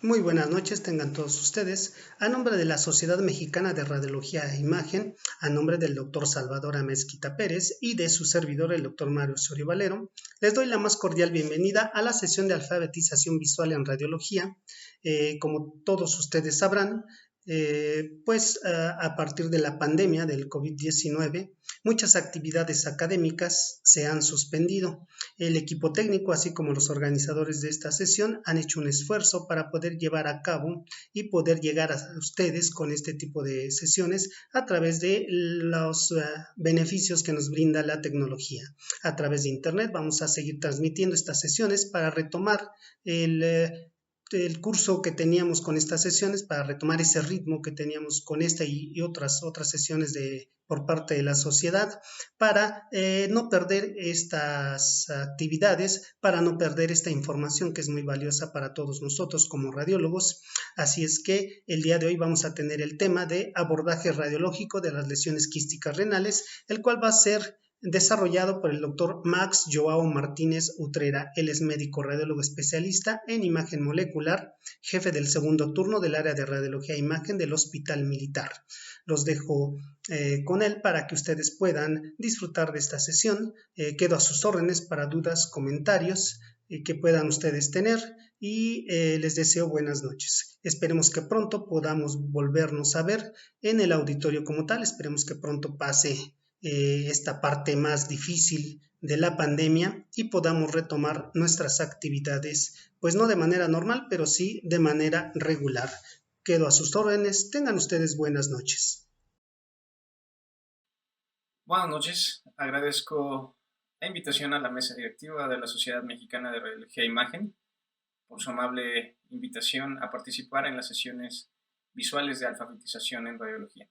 Muy buenas noches, tengan todos ustedes. A nombre de la Sociedad Mexicana de Radiología e Imagen, a nombre del doctor Salvador Amezquita Pérez y de su servidor, el doctor Mario Osorio Valero, les doy la más cordial bienvenida a la sesión de alfabetización visual en radiología. Como todos ustedes sabrán, a partir de la pandemia del COVID-19, muchas actividades académicas se han suspendido. El equipo técnico, así como los organizadores de esta sesión, han hecho un esfuerzo para poder llevar a cabo y poder llegar a ustedes con este tipo de sesiones a través de los beneficios que nos brinda la tecnología. A través de Internet vamos a seguir transmitiendo estas sesiones para retomar el curso que teníamos con estas sesiones, para retomar ese ritmo que teníamos con esta y otras sesiones por parte de la sociedad, para no perder estas actividades, para no perder esta información que es muy valiosa para todos nosotros como radiólogos. Así es que el día de hoy vamos a tener el tema de abordaje radiológico de las lesiones quísticas renales, el cual va a ser desarrollado por el doctor Max Joao Martínez Utrera. Él es médico radiólogo especialista en imagen molecular, jefe del segundo turno del área de radiología e imagen del Hospital Militar. Los dejo con él para que ustedes puedan disfrutar de esta sesión. Quedo a sus órdenes para dudas, comentarios que puedan ustedes tener y les deseo buenas noches. Esperemos que pronto podamos volvernos a ver en el auditorio como tal. Esperemos que pronto pase esta parte más difícil de la pandemia y podamos retomar nuestras actividades, pues no de manera normal, pero sí de manera regular. Quedo a sus órdenes. Tengan ustedes buenas noches. Buenas noches, agradezco la invitación a la mesa directiva de la Sociedad Mexicana de Radiología e Imagen por su amable invitación a participar en las sesiones visuales de alfabetización en radiología.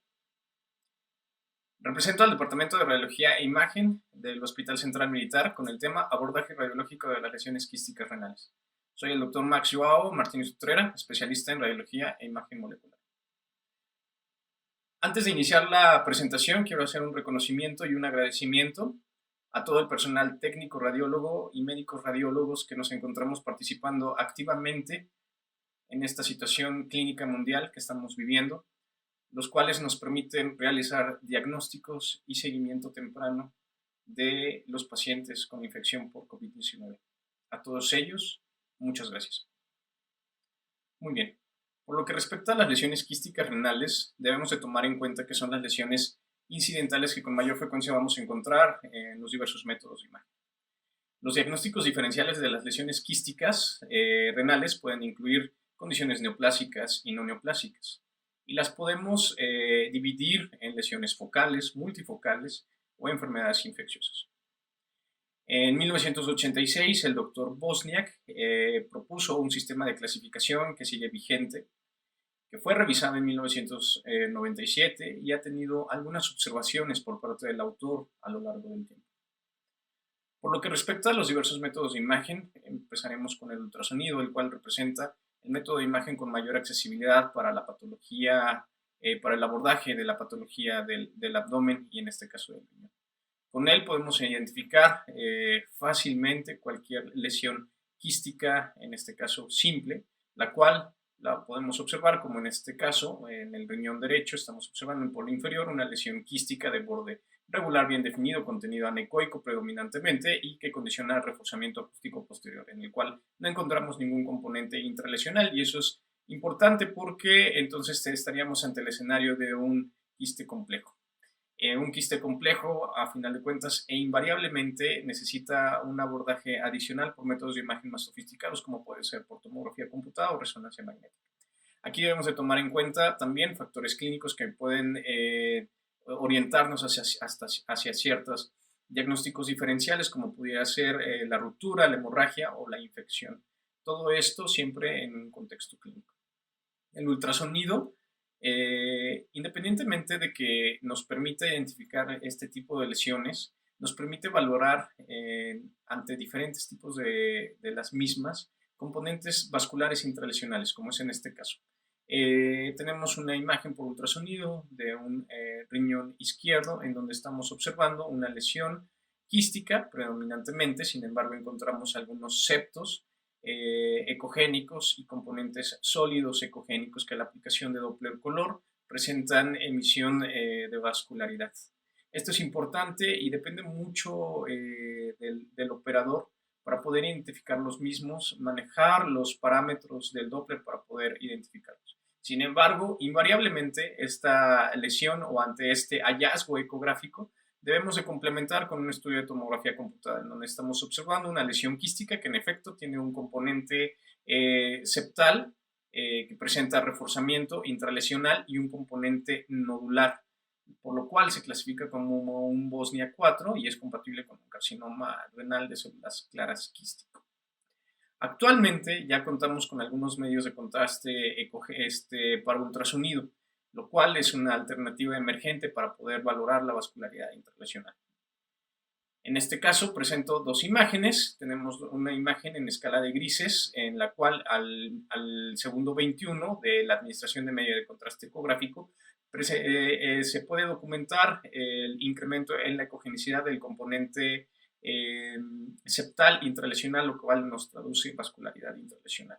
Represento al Departamento de Radiología e Imagen del Hospital Central Militar con el tema Abordaje radiológico de las lesiones quísticas renales. Soy el doctor Max Joao Martínez Utrera, especialista en radiología e imagen molecular. Antes de iniciar la presentación, quiero hacer un reconocimiento y un agradecimiento a todo el personal técnico radiólogo y médicos radiólogos que nos encontramos participando activamente en esta situación clínica mundial que estamos viviendo, los cuales nos permiten realizar diagnósticos y seguimiento temprano de los pacientes con infección por COVID-19. A todos ellos, muchas gracias. Muy bien. Por lo que respecta a las lesiones quísticas renales, debemos de tomar en cuenta que son las lesiones incidentales que con mayor frecuencia vamos a encontrar en los diversos métodos de imagen. Los diagnósticos diferenciales de las lesiones quísticas renales pueden incluir condiciones neoplásicas y no neoplásicas, y las podemos dividir en lesiones focales, multifocales o enfermedades infecciosas. En 1986, el doctor Bosniak propuso un sistema de clasificación que sigue vigente, que fue revisado en 1997 y ha tenido algunas observaciones por parte del autor a lo largo del tiempo. Por lo que respecta a los diversos métodos de imagen, empezaremos con el ultrasonido, el cual representa el método de imagen con mayor accesibilidad para la patología, para el abordaje de la patología del abdomen y en este caso del riñón. Con él podemos identificar fácilmente cualquier lesión quística, en este caso simple, la cual la podemos observar como en este caso, en el riñón derecho, estamos observando en el polo inferior una lesión quística de borde regular bien definido, contenido anecoico predominantemente y que condiciona el reforzamiento acústico posterior, en el cual no encontramos ningún componente intralesional y eso es importante porque entonces estaríamos ante el escenario de un quiste complejo. Un quiste complejo, a final de cuentas, e invariablemente necesita un abordaje adicional por métodos de imagen más sofisticados, como puede ser por tomografía computada o resonancia magnética. Aquí debemos de tomar en cuenta también factores clínicos que pueden orientarnos hacia ciertos diagnósticos diferenciales, como pudiera ser la ruptura, la hemorragia o la infección. Todo esto siempre en un contexto clínico. El ultrasonido, independientemente de que nos permite identificar este tipo de lesiones, nos permite valorar ante diferentes tipos de las mismas componentes vasculares intralesionales, como es en este caso. Tenemos una imagen por ultrasonido de un riñón izquierdo en donde estamos observando una lesión quística predominantemente, sin embargo encontramos algunos septos ecogénicos y componentes sólidos ecogénicos que a la aplicación de Doppler color presentan emisión de vascularidad. Esto es importante y depende mucho del operador para poder identificar los mismos, manejar los parámetros del Doppler para poder identificarlos. Sin embargo, invariablemente esta lesión o ante este hallazgo ecográfico debemos de complementar con un estudio de tomografía computada en donde estamos observando una lesión quística que en efecto tiene un componente septal que presenta reforzamiento intralesional y un componente nodular, por lo cual se clasifica como un Bosnia 4 y es compatible con un carcinoma renal de células claras quístico. Actualmente ya contamos con algunos medios de contraste para ultrasonido, lo cual es una alternativa emergente para poder valorar la vascularidad intralesional. En este caso presento dos imágenes. Tenemos una imagen en escala de grises en la cual al segundo 21 de la administración de medio de contraste ecográfico se puede documentar el incremento en la ecogenicidad del componente septal intralesional, lo cual nos traduce en vascularidad intralesional.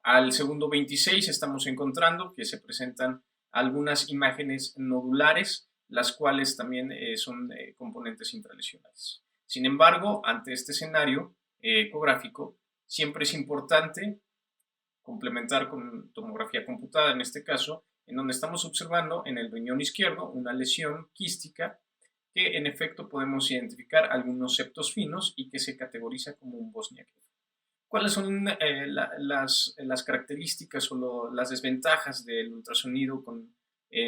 Al segundo 26 estamos encontrando que se presentan algunas imágenes nodulares, las cuales también son componentes intralesionales. Sin embargo, ante este escenario ecográfico, siempre es importante complementar con tomografía computada, en este caso, en donde estamos observando en el riñón izquierdo una lesión quística que en efecto podemos identificar algunos septos finos y que se categoriza como un Bosniak. ¿Cuáles son las características o las desventajas del ultrasonido con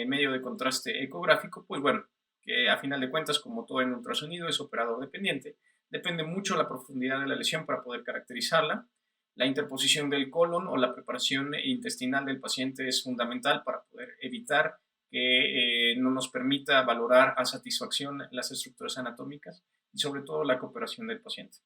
medio de contraste ecográfico? Pues bueno, que a final de cuentas, como todo en ultrasonido, es operador dependiente. Depende mucho la profundidad de la lesión para poder caracterizarla. La interposición del colon o la preparación intestinal del paciente es fundamental para poder evitar que no nos permita valorar a satisfacción las estructuras anatómicas y sobre todo la cooperación del paciente.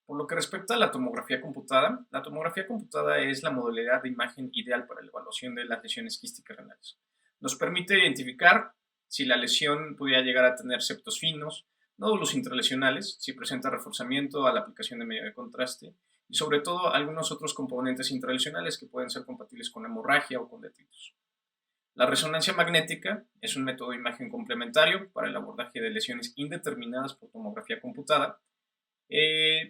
Por lo que respecta a la tomografía computada es la modalidad de imagen ideal para la evaluación de las lesiones quísticas renales. Nos permite identificar si la lesión pudiera llegar a tener septos finos, nódulos intralesionales, si presenta reforzamiento a la aplicación de medio de contraste y sobre todo algunos otros componentes intralesionales que pueden ser compatibles con hemorragia o con detritus. La resonancia magnética es un método de imagen complementario para el abordaje de lesiones indeterminadas por tomografía computada.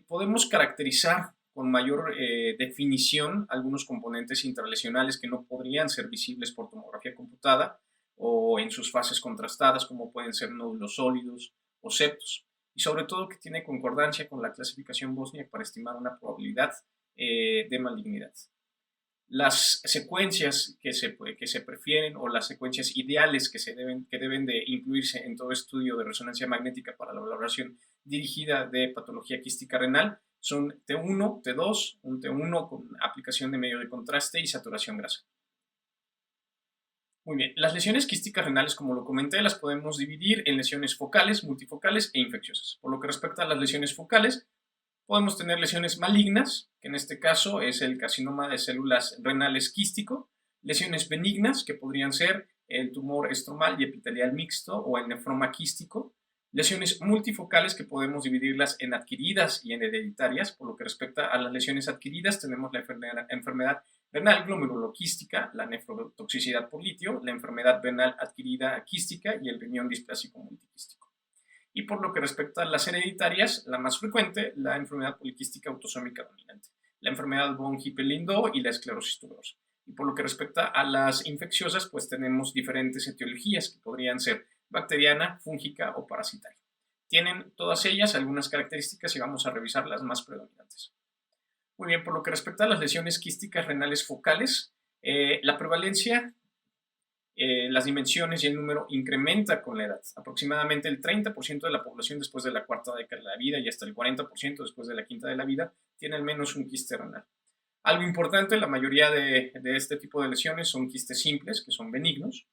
Podemos caracterizar con mayor definición algunos componentes intralesionales que no podrían ser visibles por tomografía computada o en sus fases contrastadas, como pueden ser nódulos sólidos o septos, y sobre todo que tiene concordancia con la clasificación Bosniak para estimar una probabilidad de malignidad. Las secuencias que se prefieren o las secuencias ideales que deben de incluirse en todo estudio de resonancia magnética para la valoración dirigida de patología quística renal son T1, T2, un T1 con aplicación de medio de contraste y saturación grasa. Muy bien, las lesiones quísticas renales, como lo comenté, las podemos dividir en lesiones focales, multifocales e infecciosas. Por lo que respecta a las lesiones focales, podemos tener lesiones malignas, que en este caso es el carcinoma de células renales quístico, lesiones benignas, que podrían ser el tumor estromal y epitelial mixto o el nefroma quístico, lesiones multifocales que podemos dividirlas en adquiridas y en hereditarias. Por lo que respecta a las lesiones adquiridas, tenemos la enfermedad renal glomeruloquística, la nefrotoxicidad por litio, la enfermedad renal adquirida quística y el riñón displásico multiquístico. Y por lo que respecta a las hereditarias, la más frecuente, la enfermedad poliquística autosómica dominante, la enfermedad von Hippel-Lindau y la esclerosis tuberosa. Y por lo que respecta a las infecciosas, pues tenemos diferentes etiologías que podrían ser bacteriana, fúngica o parasitaria. Tienen todas ellas algunas características y vamos a revisar las más predominantes. Muy bien, por lo que respecta a las lesiones quísticas renales focales, la prevalencia, las dimensiones y el número incrementa con la edad. Aproximadamente el 30% de la población después de la cuarta década de la vida y hasta el 40% después de la quinta de la vida tiene al menos un quiste renal. Algo importante, la mayoría de este tipo de lesiones son quistes simples, que son benignos.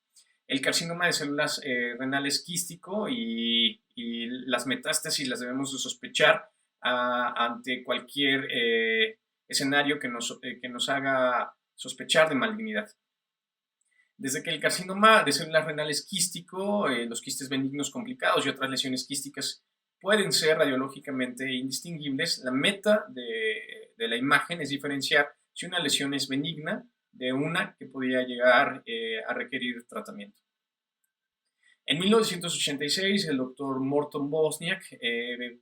El carcinoma de células renales quístico y las metástasis las debemos de sospechar ante cualquier escenario que nos haga sospechar de malignidad. Desde que el carcinoma de células renales quístico, los quistes benignos complicados y otras lesiones quísticas pueden ser radiológicamente indistinguibles. La meta de la imagen es diferenciar si una lesión es benigna de una que podría llegar a requerir tratamiento. En 1986, el doctor Morton Bosniak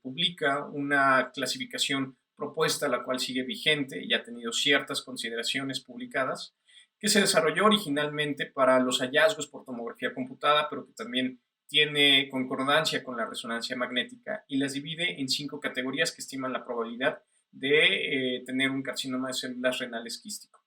publica una clasificación propuesta, la cual sigue vigente y ha tenido ciertas consideraciones publicadas, que se desarrolló originalmente para los hallazgos por tomografía computada, pero que también tiene concordancia con la resonancia magnética y las divide en 5 categorías que estiman la probabilidad de tener un carcinoma de células renales quístico.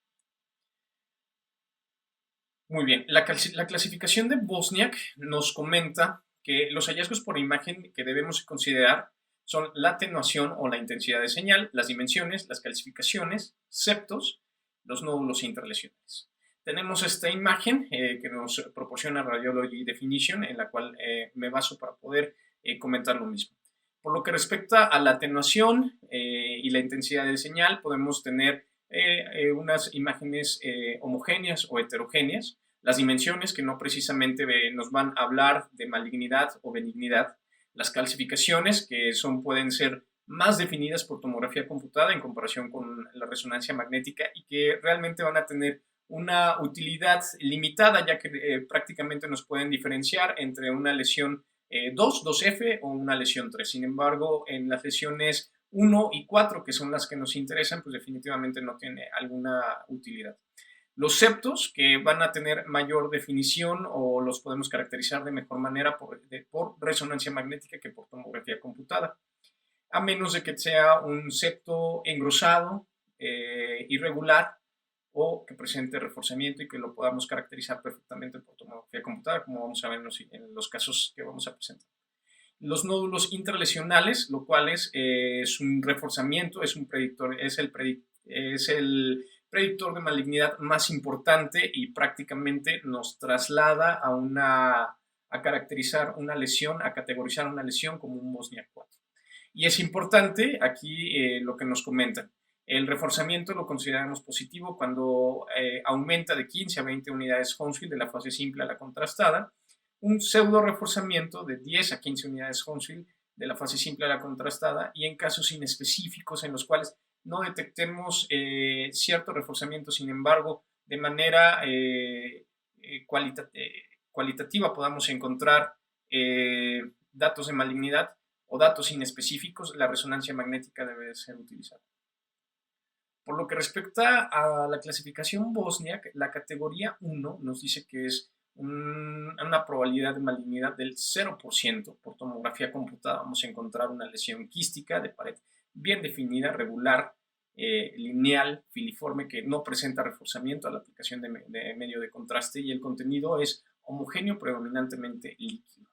Muy bien, la clasificación de Bosniak nos comenta que los hallazgos por imagen que debemos considerar son la atenuación o la intensidad de señal, las dimensiones, las calcificaciones, septos, los nódulos intralesionales. Tenemos esta imagen que nos proporciona Radiology Definition, en la cual me baso para poder comentar lo mismo. Por lo que respecta a la atenuación y la intensidad de señal, podemos tener unas imágenes homogéneas o heterogéneas, las dimensiones que no precisamente nos van a hablar de malignidad o benignidad, las calcificaciones que pueden ser más definidas por tomografía computada en comparación con la resonancia magnética y que realmente van a tener una utilidad limitada, ya que prácticamente nos pueden diferenciar entre una lesión 2F o una lesión 3. Sin embargo, en las lesiones 1 y 4, que son las que nos interesan, pues definitivamente no tiene alguna utilidad. Los septos, que van a tener mayor definición o los podemos caracterizar de mejor manera por resonancia magnética que por tomografía computada, a menos de que sea un septo engrosado, irregular, o que presente reforzamiento y que lo podamos caracterizar perfectamente por tomografía computada, como vamos a ver en los casos que vamos a presentar. Los nódulos intralesionales, lo cual es un reforzamiento, es el predictor de malignidad más importante y prácticamente nos traslada a caracterizar una lesión, a categorizar una lesión como un Bosniak 4. Y es importante aquí lo que nos comentan. El reforzamiento lo consideramos positivo cuando aumenta de 15 a 20 unidades Hounsfield de la fase simple a la contrastada, un pseudo reforzamiento de 10 a 15 unidades Hounsfield de la fase simple a la contrastada, y en casos inespecíficos en los cuales no detectemos cierto reforzamiento, sin embargo, de manera cualitativa podamos encontrar datos de malignidad o datos inespecíficos, la resonancia magnética debe ser utilizada. Por lo que respecta a la clasificación Bosniak, la categoría 1 nos dice que es una probabilidad de malignidad del 0%. Por tomografía computada vamos a encontrar una lesión quística de pared bien definida, regular, lineal, filiforme, que no presenta reforzamiento a la aplicación de medio de contraste, y el contenido es homogéneo, predominantemente líquido.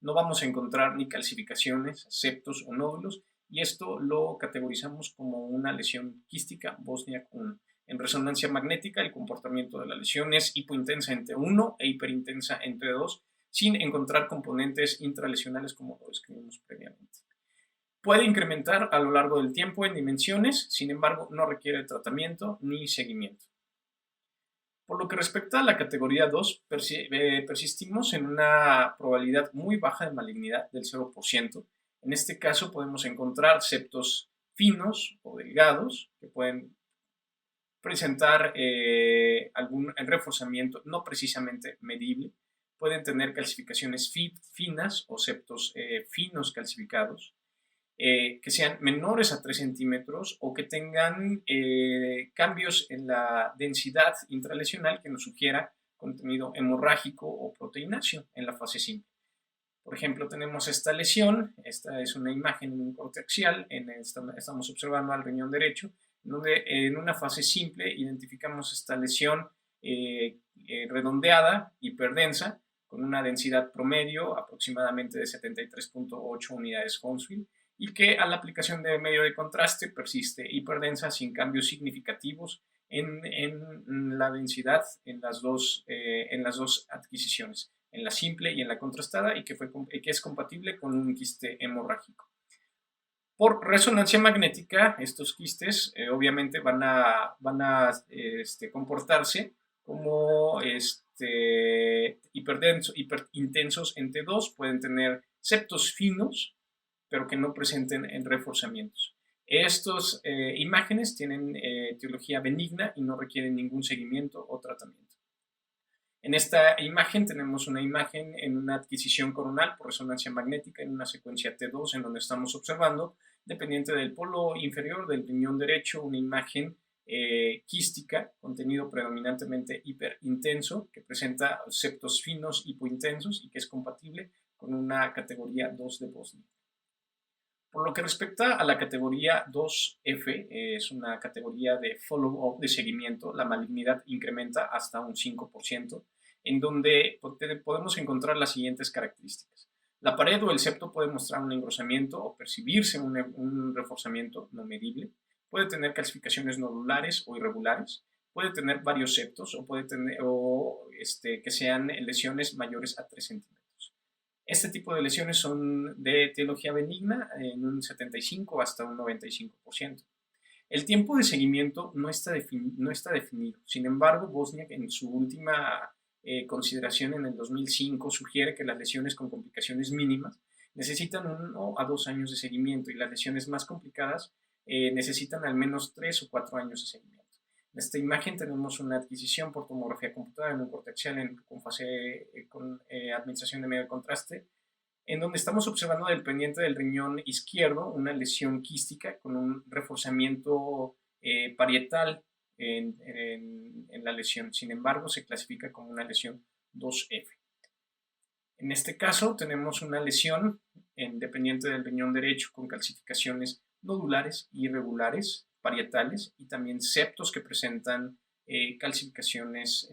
No vamos a encontrar ni calcificaciones, septos o nódulos, y esto lo categorizamos como una lesión quística Bosniak 1. En resonancia magnética, el comportamiento de la lesión es hipointensa entre 1 e hiperintensa entre 2, sin encontrar componentes intralesionales como lo describimos previamente. Puede incrementar a lo largo del tiempo en dimensiones, sin embargo, no requiere tratamiento ni seguimiento. Por lo que respecta a la categoría 2, persistimos en una probabilidad muy baja de malignidad del 0%. En este caso podemos encontrar septos finos o delgados que pueden presentar algún reforzamiento no precisamente medible. Pueden tener calcificaciones finas o septos finos calcificados, que sean menores a 3 centímetros o que tengan cambios en la densidad intralesional que nos sugiera contenido hemorrágico o proteináceo en la fase simple. Por ejemplo, tenemos esta lesión, esta es una imagen en un corte axial, estamos observando al riñón derecho, donde en una fase simple identificamos esta lesión redondeada, hiperdensa, con una densidad promedio aproximadamente de 73.8 unidades Hounsfield, y que a la aplicación de medio de contraste persiste hiperdensa sin cambios significativos en la densidad en las dos adquisiciones, en la simple y en la contrastada, y que es compatible con un quiste hemorrágico. Por resonancia magnética, estos quistes obviamente van a comportarse como hiperintensos en T2, pueden tener septos finos, pero que no presenten reforzamientos. Estas imágenes tienen etiología benigna y no requieren ningún seguimiento o tratamiento. En esta imagen tenemos una imagen en una adquisición coronal por resonancia magnética en una secuencia T2, en donde estamos observando, dependiente del polo inferior del riñón derecho, una imagen quística, contenido predominantemente hiperintenso, que presenta septos finos hipointensos y que es compatible con una categoría 2 de Bosnia. Por lo que respecta a la categoría 2F, es una categoría de follow-up, de seguimiento. La malignidad incrementa hasta un 5%, en donde podemos encontrar las siguientes características. La pared o el septo puede mostrar un engrosamiento o percibirse un reforzamiento no medible. Puede tener calcificaciones nodulares o irregulares. Puede tener varios septos o puede tener que sean lesiones mayores a 3 centímetros. Este tipo de lesiones son de etiología benigna en un 75 hasta un 95%. El tiempo de seguimiento no está definido. Sin embargo, Bosniak en su última consideración en el 2005 sugiere que las lesiones con complicaciones mínimas necesitan 1 a 2 años de seguimiento y las lesiones más complicadas necesitan al menos 3 o 4 años de seguimiento. En esta imagen tenemos una adquisición por tomografía computada en un cortexial con fase con administración de medio de contraste, en donde estamos observando del pendiente del riñón izquierdo una lesión quística con un reforzamiento parietal en la lesión. Sin embargo, se clasifica como una lesión 2F. En este caso tenemos una lesión dependiente del riñón derecho con calcificaciones nodulares irregulares, parietales, y también septos que presentan calcificaciones.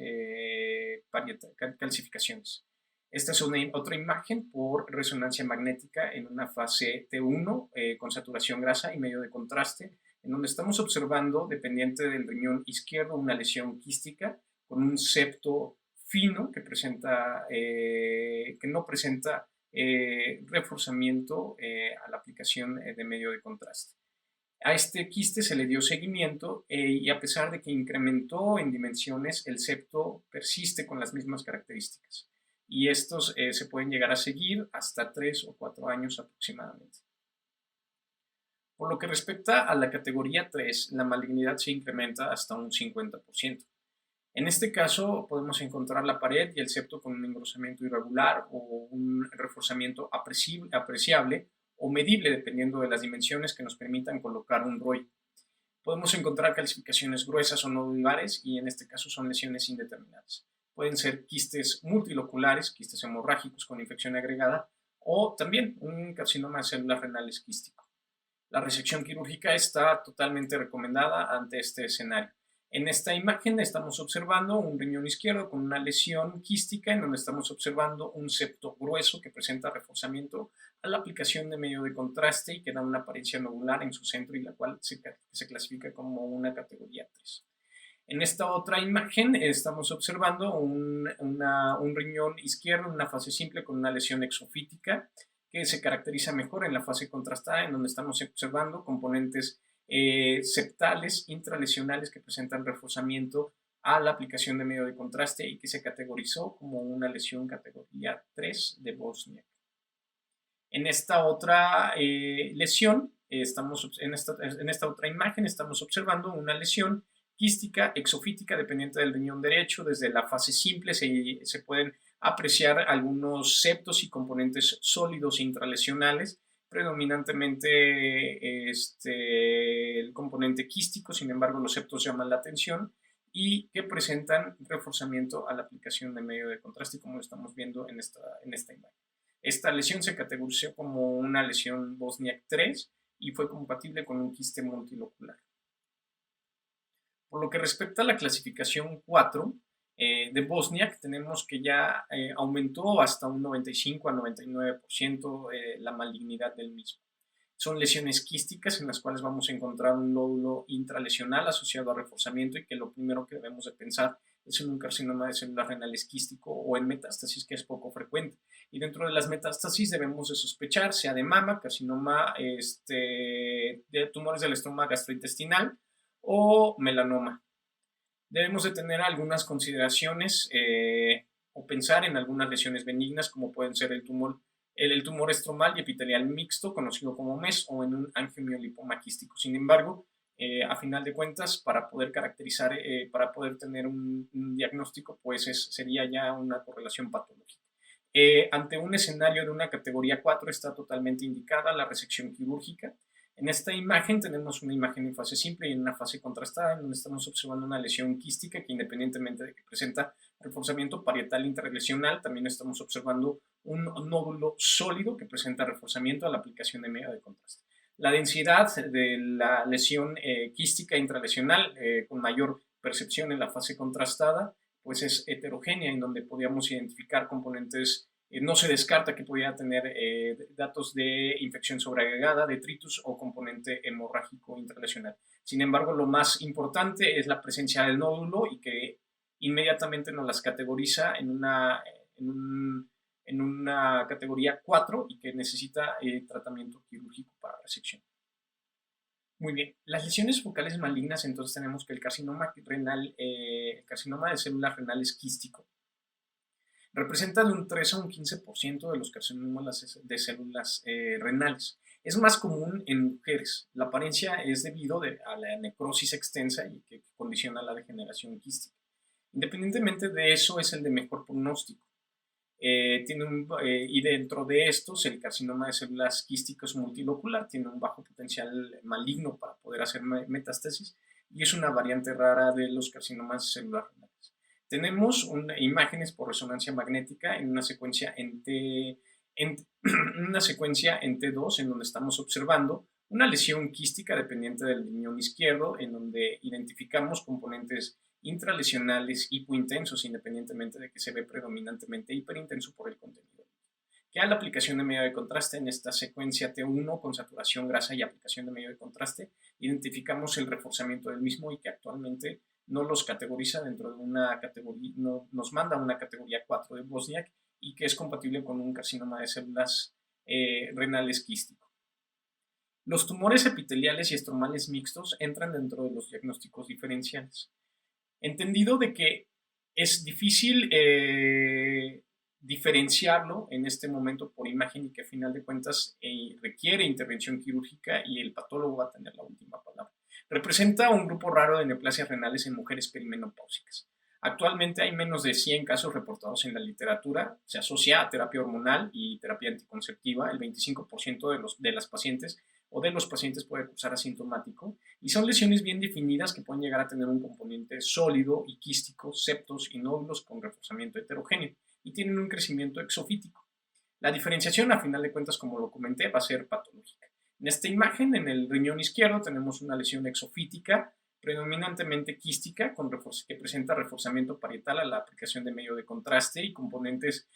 Esta es otra imagen por resonancia magnética en una fase T1 con saturación grasa y medio de contraste, en donde estamos observando, dependiente del riñón izquierdo, una lesión quística con un septo fino que no presenta reforzamiento a la aplicación de medio de contraste. A este quiste se le dio seguimiento y a pesar de que incrementó en dimensiones, el septo persiste con las mismas características. Y estos se pueden llegar a seguir hasta 3 o 4 años aproximadamente. Por lo que respecta a la categoría 3, la malignidad se incrementa hasta un 50%. En este caso podemos encontrar la pared y el septo con un engrosamiento irregular o un reforzamiento apreciable o medible dependiendo de las dimensiones que nos permitan colocar un ROI. Podemos encontrar calcificaciones gruesas o nodulares y en este caso son lesiones indeterminadas. Pueden ser quistes multiloculares, quistes hemorrágicos con infección agregada o también un carcinoma de células renales quístico. La resección quirúrgica está totalmente recomendada ante este escenario. En esta imagen estamos observando un riñón izquierdo con una lesión quística en donde estamos observando un septo grueso que presenta reforzamiento a la aplicación de medio de contraste y que da una apariencia nodular en su centro y la cual se clasifica como una categoría 3. En esta otra imagen estamos observando un riñón izquierdo en una fase simple con una lesión exofítica que se caracteriza mejor en la fase contrastada, en donde estamos observando componentes septales intralesionales que presentan reforzamiento a la aplicación de medio de contraste y que se categorizó como una lesión categoría 3 de Bosniak. En esta otra lesión, en esta otra imagen estamos observando una lesión quística exofítica dependiente del riñón derecho. Desde la fase simple se pueden apreciar algunos septos y componentes sólidos intralesionales, predominantemente el componente quístico. Sin embargo, los septos llaman la atención y que presentan reforzamiento a la aplicación de medio de contraste, como lo estamos viendo en esta imagen. Esta lesión se categorizó como una lesión Bosniak 3 y fue compatible con un quiste multilocular. Por lo que respecta a la clasificación 4 de Bosniak, tenemos que ya aumentó hasta un 95 a 99% la malignidad del mismo. Son lesiones quísticas en las cuales vamos a encontrar un nódulo intralesional asociado a reforzamiento y que lo primero que debemos de pensar es en un carcinoma de células renales quístico o en metástasis, que es poco frecuente. Y dentro de las metástasis debemos de sospechar sea de mama, carcinoma de tumores del estómago gastrointestinal o melanoma. Debemos de tener algunas consideraciones o pensar en algunas lesiones benignas como pueden ser el tumor el tumor estromal y epitelial mixto, conocido como MES, o en un angiomiolipoma quístico. Sin embargo, a final de cuentas, para poder caracterizar, para poder tener un diagnóstico, pues sería ya una correlación patológica. Ante un escenario de una categoría 4 está totalmente indicada la resección quirúrgica. En esta imagen tenemos una imagen en fase simple y en una fase contrastada, en donde estamos observando una lesión quística que, independientemente de que presenta reforzamiento parietal interlesional, también estamos observando un nódulo sólido que presenta reforzamiento a la aplicación de medio de contraste. La densidad de la lesión quística intralesional con mayor percepción en la fase contrastada pues es heterogénea, en donde podíamos identificar componentes, no se descarta que pudiera tener datos de infección sobreagregada, detritus o componente hemorrágico intralesional. Sin embargo, lo más importante es la presencia del nódulo y que inmediatamente nos las categoriza en una categoría 4 y que necesita tratamiento quirúrgico para resección. Muy bien, las lesiones focales malignas, entonces tenemos que el carcinoma renal, el carcinoma de células renales quístico, representa de un 3 a un 15% de los carcinomas de células renales. Es más común en mujeres. La apariencia es debido a la necrosis extensa y que condiciona la degeneración quística. Independientemente de eso, es el de mejor pronóstico. Y dentro de estos, el carcinoma de células quísticas multilocular tiene un bajo potencial maligno para poder hacer metástasis y es una variante rara de los carcinomas de células renales. Tenemos imágenes por resonancia magnética en una secuencia en T2, en donde estamos observando una lesión quística dependiente del riñón izquierdo, en donde identificamos componentes intralesionales hipointensos, independientemente de que se ve predominantemente hiperintenso por el contenido. Que a la aplicación de medio de contraste en esta secuencia T1 con saturación grasa y aplicación de medio de contraste, identificamos el reforzamiento del mismo y que actualmente no los categoriza dentro de una categoría, no, nos manda a una categoría 4 de Wozniak y que es compatible con un carcinoma de células renales quístico. Los tumores epiteliales y estromales mixtos entran dentro de los diagnósticos diferenciales. Entendido de que es difícil diferenciarlo en este momento por imagen y que a final de cuentas requiere intervención quirúrgica y el patólogo va a tener la última palabra. Representa un grupo raro de neoplasias renales en mujeres perimenopáusicas. Actualmente hay menos de 100 casos reportados en la literatura. Se asocia a terapia hormonal y terapia anticonceptiva. El 25% de las pacientes o de los pacientes puede cursar asintomático y son lesiones bien definidas que pueden llegar a tener un componente sólido y quístico, septos y nódulos con reforzamiento heterogéneo y tienen un crecimiento exofítico. La diferenciación, a final de cuentas, como lo comenté, va a ser patológica. En esta imagen, en el riñón izquierdo, tenemos una lesión exofítica predominantemente quística que presenta reforzamiento parietal a la aplicación de medio de contraste y componentes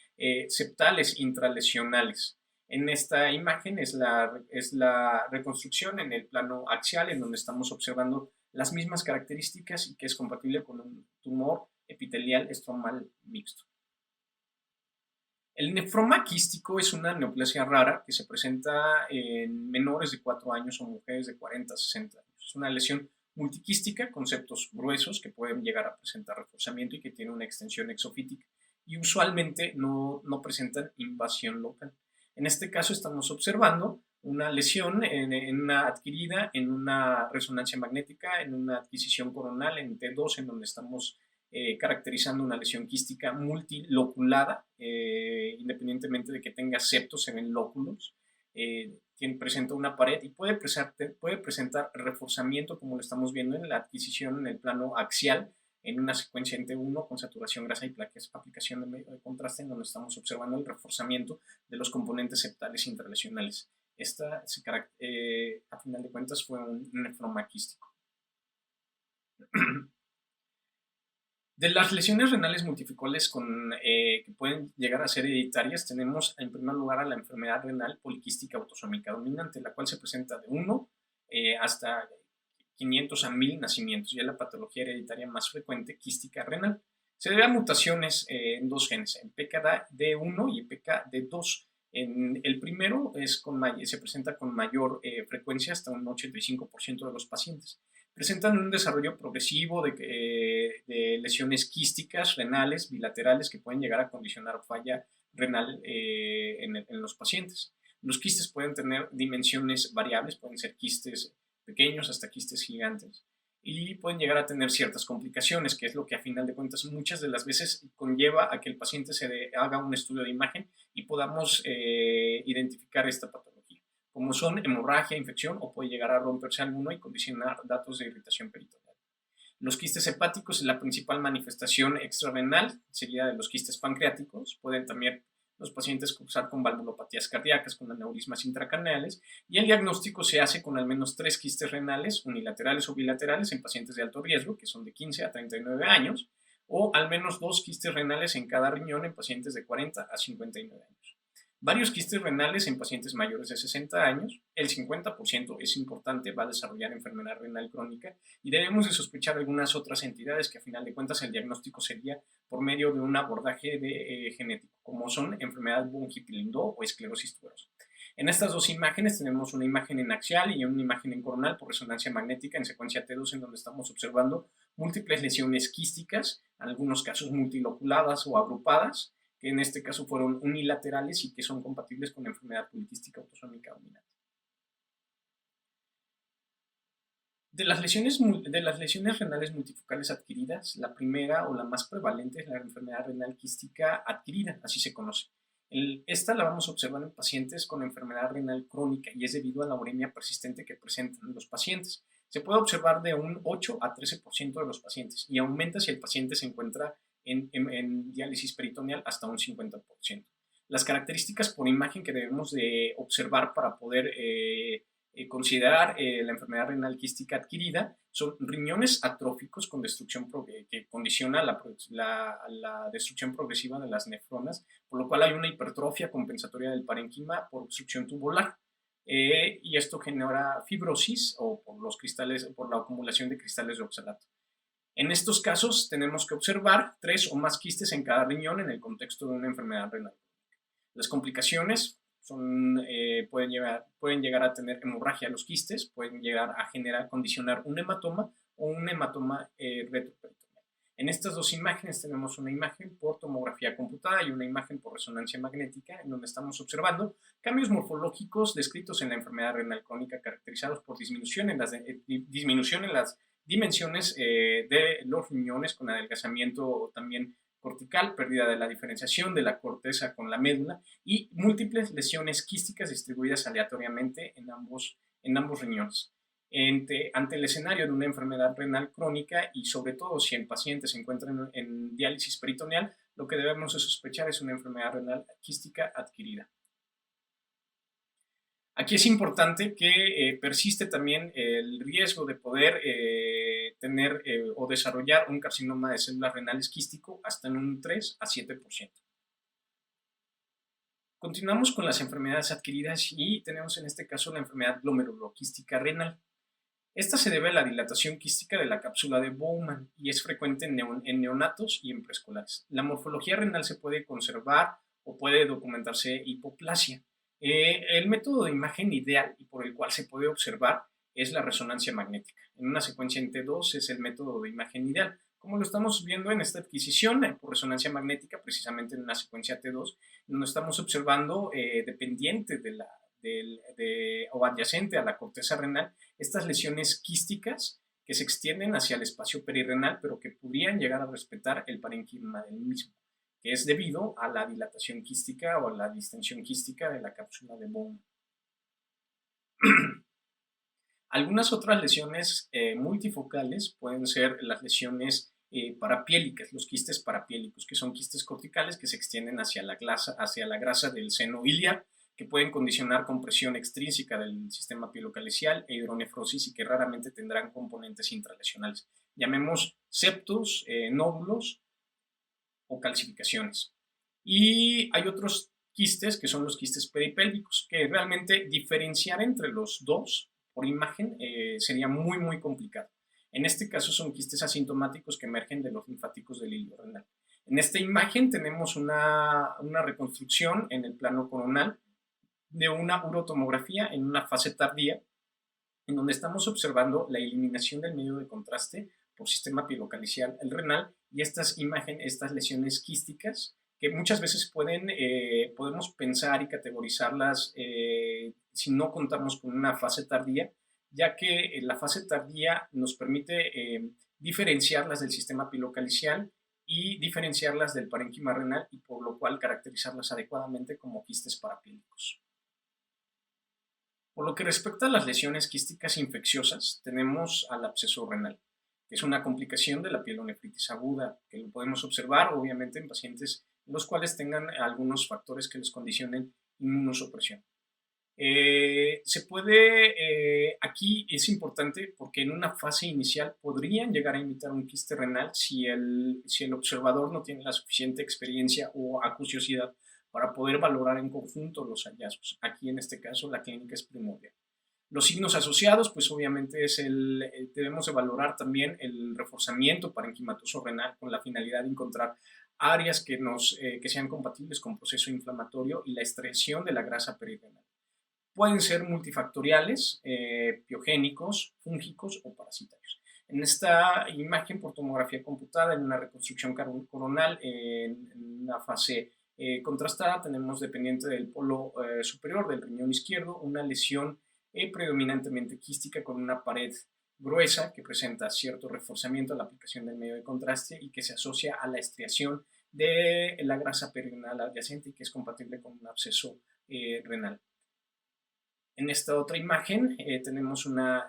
septales intralesionales. En esta imagen es la reconstrucción en el plano axial, en donde estamos observando las mismas características y que es compatible con un tumor epitelial estromal mixto. El nefroma quístico es una neoplasia rara que se presenta en menores de 4 años o mujeres de 40 a 60 años. Es una lesión multiquística con septos gruesos que pueden llegar a presentar reforzamiento y que tiene una extensión exofítica y usualmente no presentan invasión local. En este caso estamos observando una lesión adquirida en una resonancia magnética, en una adquisición coronal en T2, en donde estamos caracterizando una lesión quística multiloculada, independientemente de que tenga septos, se ven lóculos, quien presenta una pared y puede presentar reforzamiento, como lo estamos viendo en la adquisición en el plano axial, en una secuencia en T1 con saturación grasa y placas, aplicación de medio de contraste, en donde estamos observando el reforzamiento de los componentes septales intralesionales. Esta, a final de cuentas, fue un nefroma quístico. De las lesiones renales multifocales que pueden llegar a ser hereditarias, tenemos en primer lugar a la enfermedad renal poliquística autosómica dominante, la cual se presenta de 1 hasta 500 a 1000 nacimientos, y es la patología hereditaria más frecuente quística renal. Se debe a mutaciones en 2 genes, en PKD1 y PKD2. El primero se presenta con mayor frecuencia, hasta un 85% de los pacientes. Presentan un desarrollo progresivo de lesiones quísticas renales bilaterales que pueden llegar a condicionar falla renal en los pacientes. Los quistes pueden tener dimensiones variables, pueden ser quistes pequeños hasta quistes gigantes, y pueden llegar a tener ciertas complicaciones, que es lo que a final de cuentas muchas de las veces conlleva a que el paciente haga un estudio de imagen y podamos identificar esta patología, como son hemorragia, infección, o puede llegar a romperse alguno y condicionar datos de irritación peritoneal. Los quistes hepáticos es la principal manifestación extrarrenal, seguida de los quistes pancreáticos. Pueden también los pacientes cursar con valvulopatías cardíacas, con aneurismas intracraneales, y el diagnóstico se hace con al menos 3 quistes renales, unilaterales o bilaterales, en pacientes de alto riesgo, que son de 15 a 39 años, o al menos 2 quistes renales en cada riñón en pacientes de 40 a 59 años. Varios quistes renales en pacientes mayores de 60 años, el 50% es importante, va a desarrollar enfermedad renal crónica, y debemos de sospechar algunas otras entidades que a final de cuentas el diagnóstico sería por medio de un abordaje genético, como son enfermedad von Hippel-Lindau o esclerosis tuberosa. En estas dos imágenes tenemos una imagen en axial y una imagen en coronal por resonancia magnética en secuencia T2, en donde estamos observando múltiples lesiones quísticas, en algunos casos multiloculadas o agrupadas, que en este caso fueron unilaterales y que son compatibles con la enfermedad poliquística autosómica dominante. De las lesiones renales multifocales adquiridas, la primera o la más prevalente es la enfermedad renal quística adquirida, así se conoce. Esta la vamos a observar en pacientes con enfermedad renal crónica y es debido a la uremia persistente que presentan los pacientes. Se puede observar de un 8 a 13% de los pacientes y aumenta si el paciente se encuentra en diálisis peritoneal hasta un 50%. Las características por imagen que debemos de observar para poder considerar la enfermedad renal quística adquirida son riñones atróficos con destrucción que condiciona la destrucción progresiva de las nefronas, por lo cual hay una hipertrofia compensatoria del parénquima por obstrucción tubular. Y esto genera fibrosis o por la acumulación de cristales de oxalato. En estos casos tenemos que observar 3 o más quistes en cada riñón en el contexto de una enfermedad renal. Las complicaciones pueden llegar a tener hemorragia a los quistes, pueden llegar a condicionar un hematoma o un hematoma retroperitoneal. En estas dos imágenes tenemos una imagen por tomografía computada y una imagen por resonancia magnética, en donde estamos observando cambios morfológicos descritos en la enfermedad renal crónica caracterizados por disminución en las dimensiones de los riñones con adelgazamiento también cortical, pérdida de la diferenciación de la corteza con la médula y múltiples lesiones quísticas distribuidas aleatoriamente en ambos riñones. Ante el escenario de una enfermedad renal crónica y sobre todo si el paciente se encuentra en diálisis peritoneal, lo que debemos de sospechar es una enfermedad renal quística adquirida. Aquí es importante que persiste también el riesgo de poder tener o desarrollar un carcinoma de células renales quístico hasta en un 3 a 7%. Continuamos con las enfermedades adquiridas y tenemos en este caso la enfermedad glomeruloquística renal. Esta se debe a la dilatación quística de la cápsula de Bowman y es frecuente en neonatos y en preescolares. La morfología renal se puede conservar o puede documentarse hipoplasia. El método de imagen ideal y por el cual se puede observar es la resonancia magnética. En una secuencia en T2 es el método de imagen ideal. Como lo estamos viendo en esta adquisición por resonancia magnética, precisamente en una secuencia T2, donde estamos observando dependiente o adyacente a la corteza renal, estas lesiones quísticas que se extienden hacia el espacio perirrenal, pero que podrían llegar a respetar el parénquima del mismo, que es debido a la dilatación quística o a la distensión quística de la cápsula de Bowman. Algunas otras lesiones multifocales pueden ser las lesiones parapiélicas, los quistes parapiélicos, que son quistes corticales que se extienden hacia la grasa del seno iliar, que pueden condicionar compresión extrínseca del sistema pielocalicial e hidronefrosis y que raramente tendrán componentes intralesionales. Llamemos septos, nódulos o calcificaciones. Y hay otros quistes que son los quistes peripélvicos, que realmente diferenciar entre los dos por imagen sería muy, muy complicado. En este caso son quistes asintomáticos que emergen de los linfáticos del hilo renal. En esta imagen tenemos una reconstrucción en el plano coronal de una urotomografía en una fase tardía, en donde estamos observando la eliminación del medio de contraste por sistema pielocalicial, el renal, y estas lesiones quísticas que muchas veces podemos pensar y categorizarlas si no contamos con una fase tardía, ya que la fase tardía nos permite diferenciarlas del sistema pilocalicial y diferenciarlas del parénquima renal, y por lo cual caracterizarlas adecuadamente como quistes parapílicos. Por lo que respecta a las lesiones quísticas infecciosas, tenemos al absceso renal, que es una complicación de la pielonefritis aguda, que lo podemos observar obviamente en pacientes los cuales tengan algunos factores que les condicionen inmunosupresión. Aquí es importante porque en una fase inicial podrían llegar a imitar un quiste renal si el observador no tiene la suficiente experiencia o acuciosidad para poder valorar en conjunto los hallazgos. Aquí en este caso la clínica es primordial. Los signos asociados, pues obviamente debemos de valorar también el reforzamiento parenquimatoso renal con la finalidad de encontrar áreas que sean compatibles con proceso inflamatorio y la extracción de la grasa perirenal. Pueden ser multifactoriales, biogénicos, fúngicos o parasitarios. En esta imagen por tomografía computada, en una reconstrucción coronal, en una fase contrastada, tenemos dependiente del polo superior del riñón izquierdo una lesión predominantemente quística con una pared gruesa que presenta cierto reforzamiento a la aplicación del medio de contraste y que se asocia a la estriación de la grasa perirenal adyacente y que es compatible con un absceso renal. En esta otra imagen tenemos una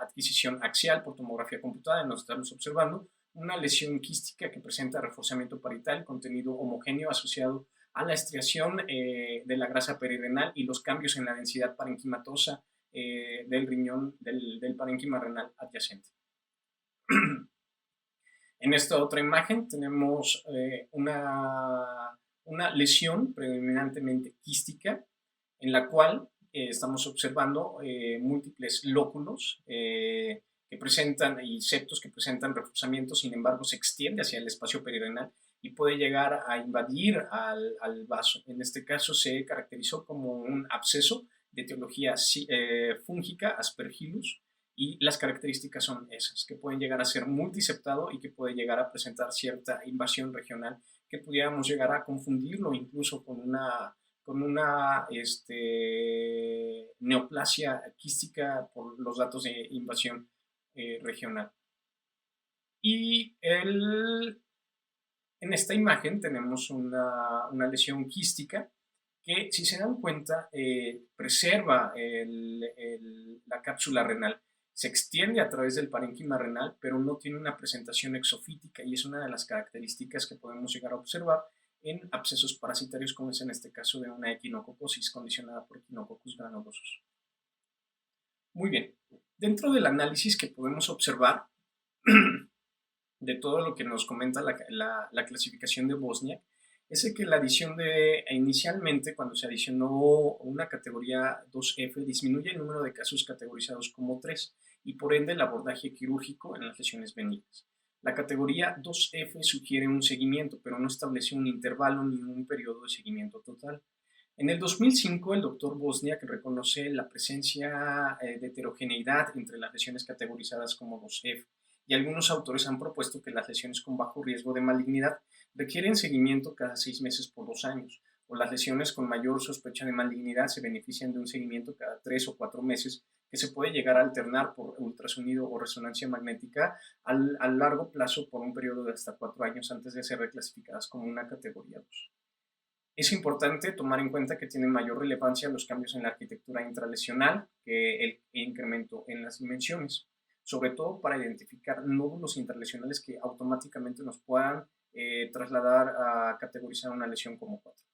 adquisición axial por tomografía computada, en donde estamos observando una lesión quística que presenta reforzamiento parietal, contenido homogéneo asociado a la estriación de la grasa perirenal y los cambios en la densidad parenquimatosa del riñón del parénquima renal adyacente. En esta otra imagen tenemos una lesión predominantemente quística en la cual estamos observando múltiples lóculos que presentan y septos que presentan reforzamiento, sin embargo se extiende hacia el espacio perirenal y puede llegar a invadir al vaso. En este caso se caracterizó como un absceso de etiología fúngica, Aspergillus, y las características son esas, que pueden llegar a ser multiseptado y que puede llegar a presentar cierta invasión regional que pudiéramos llegar a confundirlo incluso con una neoplasia quística por los datos de invasión regional. Y en esta imagen tenemos una lesión quística que, si se dan cuenta, preserva la cápsula renal. Se extiende a través del parénquima renal, pero no tiene una presentación exofítica y es una de las características que podemos llegar a observar en abscesos parasitarios, como es en este caso de una equinococosis condicionada por Echinococcus granulosus. Muy bien, dentro del análisis que podemos observar de todo lo que nos comenta la clasificación de Wozniak, es que la adición inicialmente, cuando se adicionó una categoría 2F, disminuye el número de casos categorizados como 3 y por ende el abordaje quirúrgico en las lesiones benignas. La categoría 2F sugiere un seguimiento, pero no establece un intervalo ni un periodo de seguimiento total. En el 2005, el doctor Wozniak reconoce la presencia de heterogeneidad entre las lesiones categorizadas como 2F, y algunos autores han propuesto que las lesiones con bajo riesgo de malignidad requieren seguimiento cada 6 meses por 2 años, o las lesiones con mayor sospecha de malignidad se benefician de un seguimiento cada 3 o 4 meses, que se puede llegar a alternar por ultrasonido o resonancia magnética a largo plazo por un periodo de hasta 4 años antes de ser reclasificadas como una categoría 2. Es importante tomar en cuenta que tienen mayor relevancia los cambios en la arquitectura intralesional que el incremento en las dimensiones, sobre todo para identificar nódulos intralesionales que automáticamente nos puedan trasladar a categorizar una lesión como 4.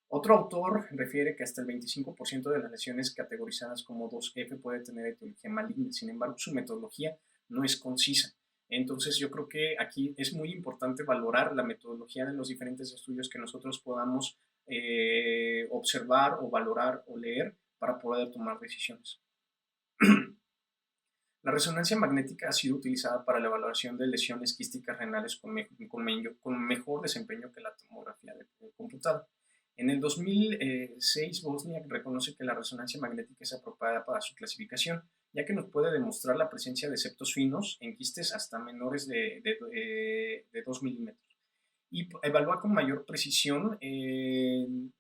Otro autor refiere que hasta el 25% de las lesiones categorizadas como 2F puede tener etiología maligna, sin embargo su metodología no es concisa. Entonces yo creo que aquí es muy importante valorar la metodología de los diferentes estudios que nosotros podamos observar o valorar o leer para poder tomar decisiones. La resonancia magnética ha sido utilizada para la evaluación de lesiones quísticas renales con mejor desempeño que la tomografía computada. En el 2006, Wozniak reconoce que la resonancia magnética es apropiada para su clasificación, ya que nos puede demostrar la presencia de septos finos en quistes hasta menores de 2 milímetros. y evalúa con mayor precisión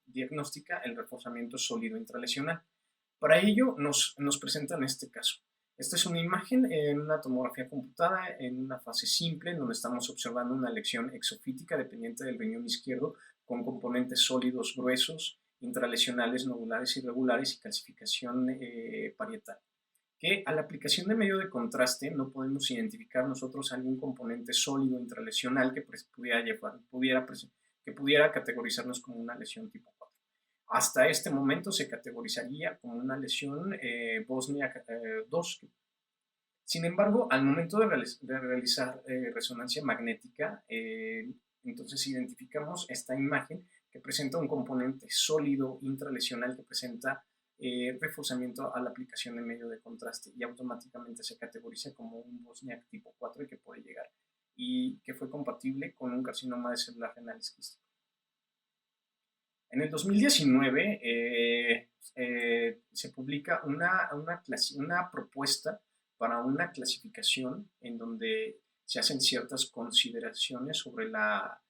diagnóstica el reforzamiento sólido intralesional. Para ello nos presentan este caso. Esta es una imagen en una tomografía computada en una fase simple en donde estamos observando una lesión exofítica dependiente del riñón izquierdo con componentes sólidos gruesos, intralesionales, nodulares irregulares y calcificación parietal. Que a la aplicación de medio de contraste no podemos identificar nosotros algún componente sólido intralesional que pudiera categorizarnos como una lesión tipo 4. Hasta este momento se categorizaría como una lesión Bosniak 2. Sin embargo, al momento de realizar resonancia magnética, entonces identificamos esta imagen que presenta un componente sólido intralesional que presenta reforzamiento a la aplicación de medio de contraste y automáticamente se categoriza como un Bosniak tipo 4 y que puede llegar y que fue compatible con un carcinoma de células renales quístico. En el 2019 se publica una propuesta para una clasificación en donde se hacen ciertas consideraciones sobre la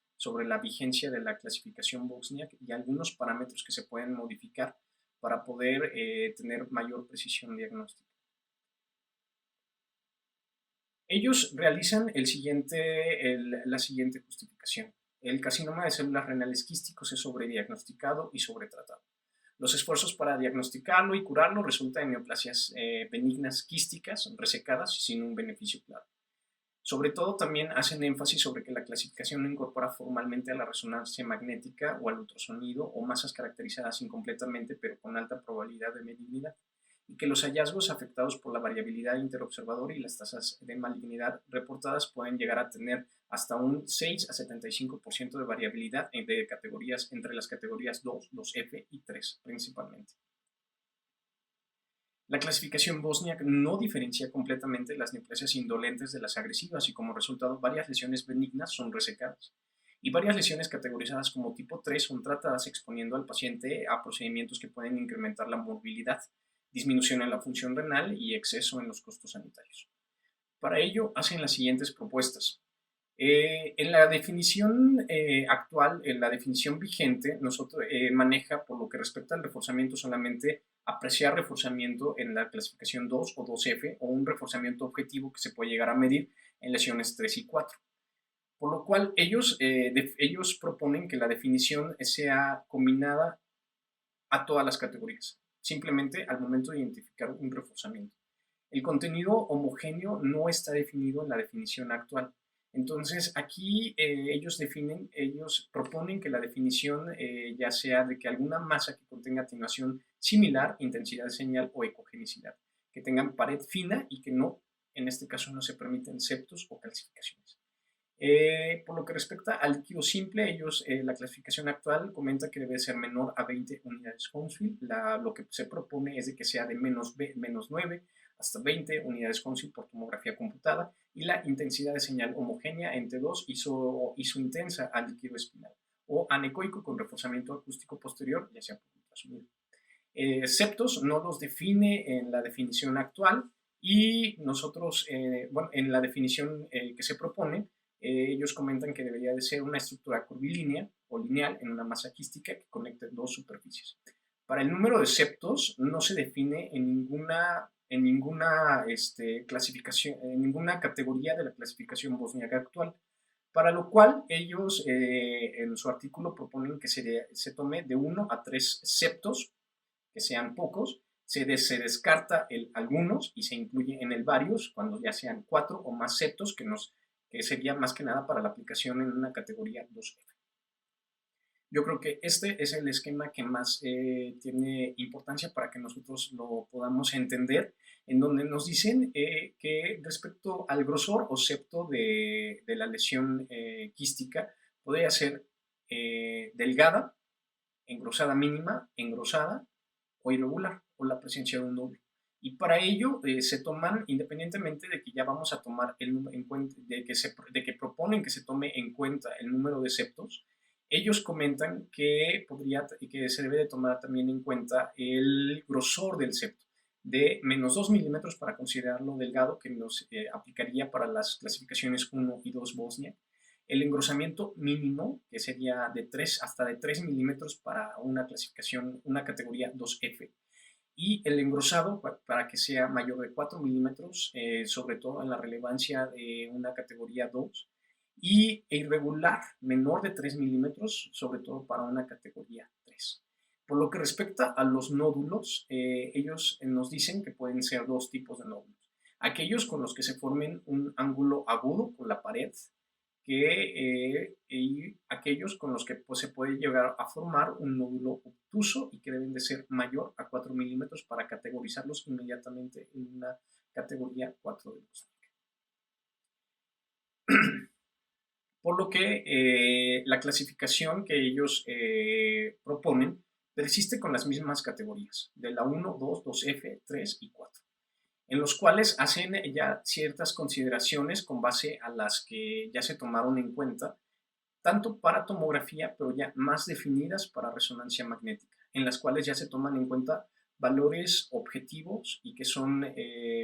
vigencia de la clasificación Bosniak y algunos parámetros que se pueden modificar para poder tener mayor precisión diagnóstica. Ellos realizan la siguiente justificación. El carcinoma de células renales quísticos es sobrediagnosticado y sobretratado. Los esfuerzos para diagnosticarlo y curarlo resultan en neoplasias benignas quísticas, resecadas y sin un beneficio claro. Sobre todo también hacen énfasis sobre que la clasificación no incorpora formalmente a la resonancia magnética o al ultrasonido o masas caracterizadas incompletamente pero con alta probabilidad de benignidad, y que los hallazgos afectados por la variabilidad interobservador y las tasas de malignidad reportadas pueden llegar a tener hasta un 6 a 75% de variabilidad entre las categorías 2, 2F y 3 principalmente. La clasificación Bosniak no diferencia completamente las neoplasias indolentes de las agresivas y como resultado varias lesiones benignas son resecadas y varias lesiones categorizadas como tipo 3 son tratadas exponiendo al paciente a procedimientos que pueden incrementar la morbilidad, disminución en la función renal y exceso en los costos sanitarios. Para ello hacen las siguientes propuestas. En la definición actual, en la definición vigente, nosotros maneja por lo que respecta al reforzamiento solamente apreciar reforzamiento en la clasificación 2 o 2F o un reforzamiento objetivo que se puede llegar a medir en lesiones 3 y 4. Por lo cual ellos proponen que la definición sea combinada a todas las categorías, simplemente al momento de identificar un reforzamiento. El contenido homogéneo no está definido en la definición actual. Entonces, aquí ellos proponen que la definición ya sea de que alguna masa que contenga atenuación similar, intensidad de señal o ecogenicidad, que tengan pared fina y que no, en este caso no se permiten septos o calcificaciones. Por lo que respecta al líquido simple, la clasificación actual comenta que debe ser menor a 20 unidades Hounsfield. Lo que se propone es de que sea de menos 9 hasta 20 unidades Hounsfield por tomografía computada y la intensidad de señal homogénea entre 2 isointensa al líquido espinal o anecoico con reforzamiento acústico posterior, ya sea por ultrasonido. Septos no los define en la definición actual y nosotros, en la definición que se propone, ellos comentan que debería de ser una estructura curvilínea o lineal en una masa quística que conecte dos superficies. Para el número de septos no se define en ninguna clasificación, en ninguna categoría de la clasificación bosniaca actual, para lo cual ellos en su artículo proponen que se tome de 1 a 3 septos, que sean pocos, se descarta algunos y se incluye en el varios cuando ya sean 4 o más septos, que sería más que nada para la aplicación en una categoría 2F. Yo creo que este es el esquema que más tiene importancia para que nosotros lo podamos entender, en donde nos dicen que respecto al grosor o septo de la lesión quística, podría ser delgada, engrosada mínima, engrosada o irregular, o la presencia de un nódulo. Y para ello se toman, independientemente de que ya vamos a tomar en cuenta, de que proponen que se tome en cuenta el número de septos, ellos comentan que se debe de tomar también en cuenta el grosor del septo, de menos 2 milímetros para considerarlo delgado, que nos aplicaría para las clasificaciones 1 y 2 Bosnia, el engrosamiento mínimo, que sería hasta de 3 milímetros para una clasificación, una categoría 2F, y el engrosado para que sea mayor de 4 milímetros, sobre todo en la relevancia de una categoría 2, y irregular menor de 3 milímetros, sobre todo para una categoría 3. Por lo que respecta a los nódulos, ellos nos dicen que pueden ser dos tipos de nódulos. Aquellos con los que se formen un ángulo agudo con la pared, y aquellos con los que pues, se puede llegar a formar un nódulo obtuso y que deben de ser mayor a 4 milímetros para categorizarlos inmediatamente en una categoría 4 de Bosniak. Por lo que la clasificación que ellos proponen persiste con las mismas categorías, de la 1, 2, 2F, 3 y 4, en los cuales hacen ya ciertas consideraciones con base a las que ya se tomaron en cuenta, tanto para tomografía, pero ya más definidas para resonancia magnética, en las cuales ya se toman en cuenta valores objetivos y que son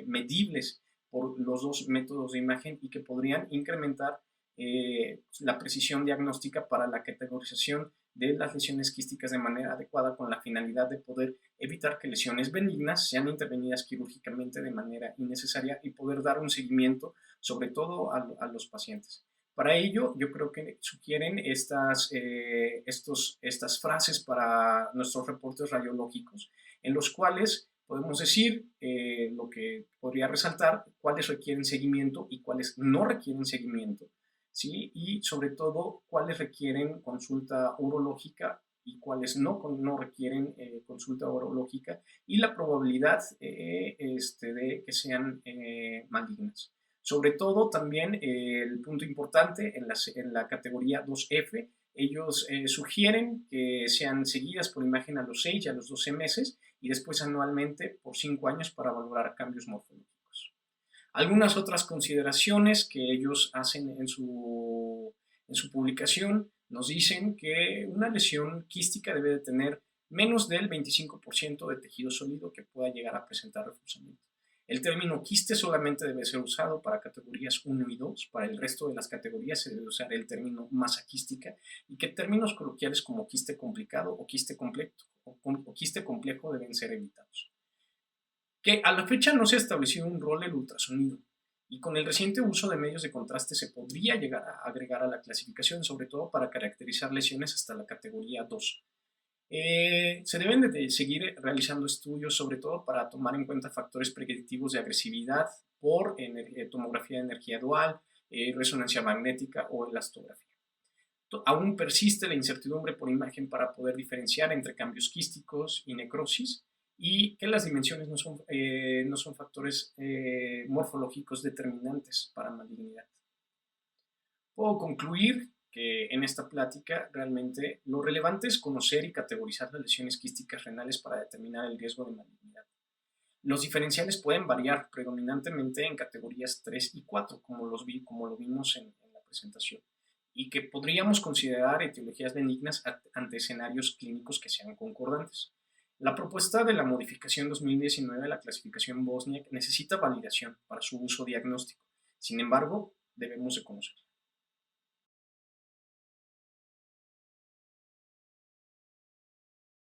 medibles por los dos métodos de imagen y que podrían incrementar la precisión diagnóstica para la categorización de las lesiones quísticas de manera adecuada, con la finalidad de poder evitar que lesiones benignas sean intervenidas quirúrgicamente de manera innecesaria y poder dar un seguimiento sobre todo a los pacientes. Para ello, yo creo que sugieren estas frases para nuestros reportes radiológicos, en los cuales podemos decir lo que podría resaltar, cuáles requieren seguimiento y cuáles no requieren seguimiento, ¿sí? Y sobre todo, cuáles requieren consulta urológica y cuáles no requieren consulta urológica, y la probabilidad de que sean malignas. Sobre todo también el punto importante en la categoría 2F, ellos sugieren que sean seguidas por imagen a los 6 y a los 12 meses y después anualmente por 5 años para valorar cambios morfológicos. Algunas otras consideraciones que ellos hacen en su publicación nos dicen que una lesión quística debe de tener menos del 25% de tejido sólido que pueda llegar a presentar reforzamiento. El término quiste solamente debe ser usado para categorías 1 y 2, para el resto de las categorías se debe usar el término masa quística, y que términos coloquiales como quiste complicado o quiste complejo deben ser evitados. Que a la fecha no se ha establecido un rol del ultrasonido, y con el reciente uso de medios de contraste se podría llegar a agregar a la clasificación, sobre todo para caracterizar lesiones hasta la categoría 2. Se deben de seguir realizando estudios, sobre todo para tomar en cuenta factores predictivos de agresividad por tomografía de energía dual, resonancia magnética o elastografía. Aún persiste la incertidumbre por imagen para poder diferenciar entre cambios quísticos y necrosis, y que las dimensiones no son factores morfológicos determinantes para malignidad. Puedo concluir que en esta plática realmente lo relevante es conocer y categorizar las lesiones quísticas renales para determinar el riesgo de malignidad. Los diferenciales pueden variar predominantemente en categorías 3 y 4, como lo vimos en la presentación, y que podríamos considerar etiologías benignas ante escenarios clínicos que sean concordantes. La propuesta de la modificación 2019 de la clasificación Bosniak necesita validación para su uso diagnóstico. Sin embargo, debemos de conocerla.